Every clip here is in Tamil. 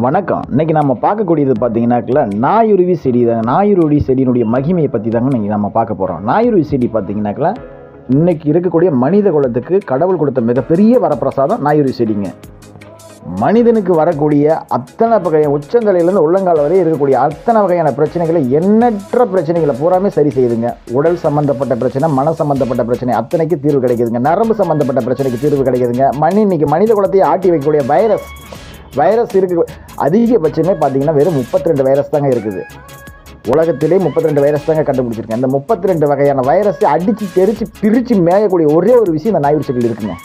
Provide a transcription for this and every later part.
வணக்கம். இன்னைக்கு நம்ம பார்க்கக்கூடியது பார்த்தீங்கன்னாக்கல நாயுருவி செடி தாங்க. நாயுருவி செடியினுடைய மகிமையை பற்றி தாங்க இன்னைக்கு நம்ம பார்க்க போகிறோம். நாயுருவி செடி பார்த்தீங்கன்னாக்கல இன்னைக்கு இருக்கக்கூடிய மனித குலத்துக்கு கடவுள் கொடுத்த மிகப்பெரிய வரப்பிரசாதம் நாயுருவி செடிங்க. மனிதனுக்கு வரக்கூடிய அத்தனை வகையான உச்சந்தலையிலேருந்து உள்ளங்கால் வரை இருக்கக்கூடிய அத்தனை வகையான பிரச்சனைகளை, எண்ணற்ற பிரச்சனைகளை பூராமே சரி செய்யுதுங்க. உடல் சம்மந்தப்பட்ட பிரச்சனை, மன சம்மந்தப்பட்ட பிரச்சனை அத்தனைக்கு தீர்வு கிடைக்குதுங்க. நரம்பு சம்மந்தப்பட்ட பிரச்சனைக்கு தீர்வு கிடைக்குதுங்க. இன்னைக்கு மனித குலத்தையே ஆட்டி வைக்கக்கூடிய வைரஸ் இருக்குது. அதிகபட்சமே பார்த்தீங்கன்னா வெறும் 32 வைரஸ் தாங்க இருக்குது. உலகத்திலே 32 வைரஸ் தாங்க கண்டுபிடிச்சிருக்கேன். இந்த 32 வகையான வைரஸை அடித்து தெரித்து பிரித்து மேயக்கூடிய ஒரே ஒரு விஷயம் இந்த நாயுரு செடியில் இருக்குங்க.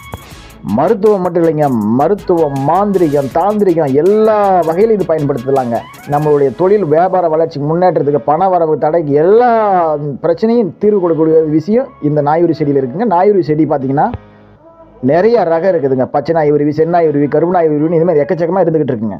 மருத்துவம் மட்டும் இல்லைங்க, மருத்துவம், மாந்திரிகம், தாந்திரிகம் எல்லா வகையிலும் இது பயன்படுத்தலாங்க. நம்மளுடைய தொழில் வியாபார வளர்ச்சி முன்னேற்றத்துக்கு, பண வரவு தடைக்கு, எல்லா பிரச்சனையும் தீர்வு கொடுக்கக்கூடிய விஷயம் இந்த நாயுரு செடியில் இருக்குங்க. நாயுரு செடி பார்த்தீங்கன்னா நிறைய ரகம் இருக்குதுங்க. பச்சை நாயுருவி, செந்நாயுருவி, கரும்புநாயுருவின்னு இது மாதிரி எக்கச்சக்கமாக இருந்துகிட்டு இருக்குங்க.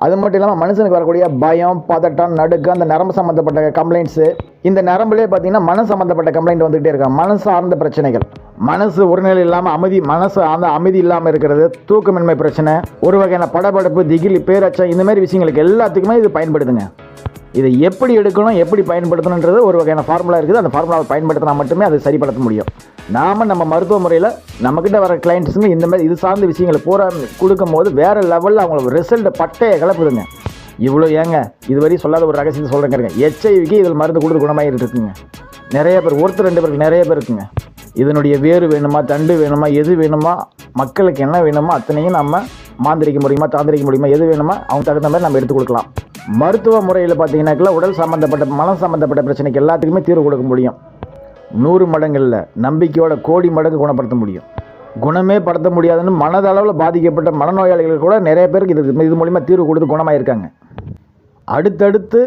அது மட்டும் இல்லாமல் மனுஷனுக்கு வரக்கூடிய பயம், பதட்டம், நடுக்கம், அந்த நரம்பு சம்மந்தப்பட்ட கம்ப்ளைண்ட்ஸு, இந்த நரம்புலேயே பார்த்தீங்கன்னா மனசு சம்மந்தப்பட்ட கம்ப்ளைண்ட் வந்துகிட்டே இருக்காங்க. மனசு சார்ந்த பிரச்சனைகள், மனசு ஒரு நிலை இல்லாமல் மனசு அந்த அமைதி இல்லாமல் இருக்கிறது, தூக்கமின்மை பிரச்சனை, ஒரு வகையான படபடப்பு, திகில், பேரச்சம், இந்த மாதிரி விஷயங்களுக்கு எல்லாத்துக்குமே இது பயன்படுதுங்க. இதை எப்படி எடுக்கணும், எப்படி பயன்படுத்தணுன்றது ஒரு வகையான ஃபார்முலா இருக்குது. அந்த ஃபார்முலாவை பயன்படுத்தினா மட்டுமே அதை சரிப்படுத்த முடியும். நம்ம மருத்துவ முறையில் நம்மக்கிட்ட வர கிளைண்ட்ஸுங்க இந்த மாதிரி இது சார்ந்த விஷயங்களை பூரா கொடுக்கும் போது வேறு லெவலில் அவங்கள ரிசல்ட் பட்டையை கிளப்புதுங்க. இவ்வளோ ஏங்க இதுவரை சொல்லாத ஒரு ரகசியத்தை சொல்கிறேங்க. HIV இதில் மருந்து கொடுத்து குணமாகிட்டு இருக்குங்க. நிறைய பேர், ஒருத்தர் 2 பேருக்கு நிறைய பேர் இருக்குங்க. இதனுடைய வேறு வேணுமா, தண்டு வேணுமா, எது வேணுமா, மக்களுக்கு என்ன வேணுமோ அத்தனையும் நம்ம மாந்திரிக்க முடியுமா, தாந்திரிக்க முடியுமா, எது வேணுமா அவங்க தகுந்த மாதிரி நம்ம எடுத்து கொடுக்கலாம். மருத்துவ முறையில் பார்த்தீங்கன்னாக்கா உடல் சம்மந்தப்பட்ட, மனம் சம்மந்தப்பட்ட பிரச்சனைக்கு எல்லாத்துக்குமே தீர்வு கொடுக்க முடியும். 100 மடங்களில் நம்பிக்கையோட கோடி மடங்கு குணப்படுத்த முடியும். குணமே படுத்த முடியாதுன்னு மனதளவில் பாதிக்கப்பட்ட மனநோயாளிகள் கூட நிறைய பேருக்கு இது மூலிமா தீர்வு கொடுத்து குணமாயிருக்காங்க. அடுத்தடுத்து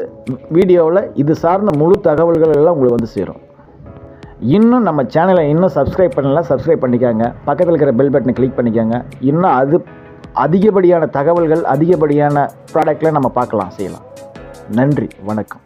வீடியோவில் இது சார்ந்த முழு தகவல்கள் எல்லாம் உங்களுக்கு வந்து சேரும். இன்னும் நம்ம சேனலை இன்னும் சப்ஸ்கிரைப் பண்ணலாம், சப்ஸ்கிரைப் பண்ணிக்காங்க. பக்கத்தில் இருக்கிற பெல் பட்டனை கிளிக் பண்ணிக்காங்க. இன்னும் அதிகப்படியான தகவல்கள், அதிகப்படியான ப்ராடக்டில் நம்ம பார்க்கலாம், செய்யலாம். நன்றி, வணக்கம்.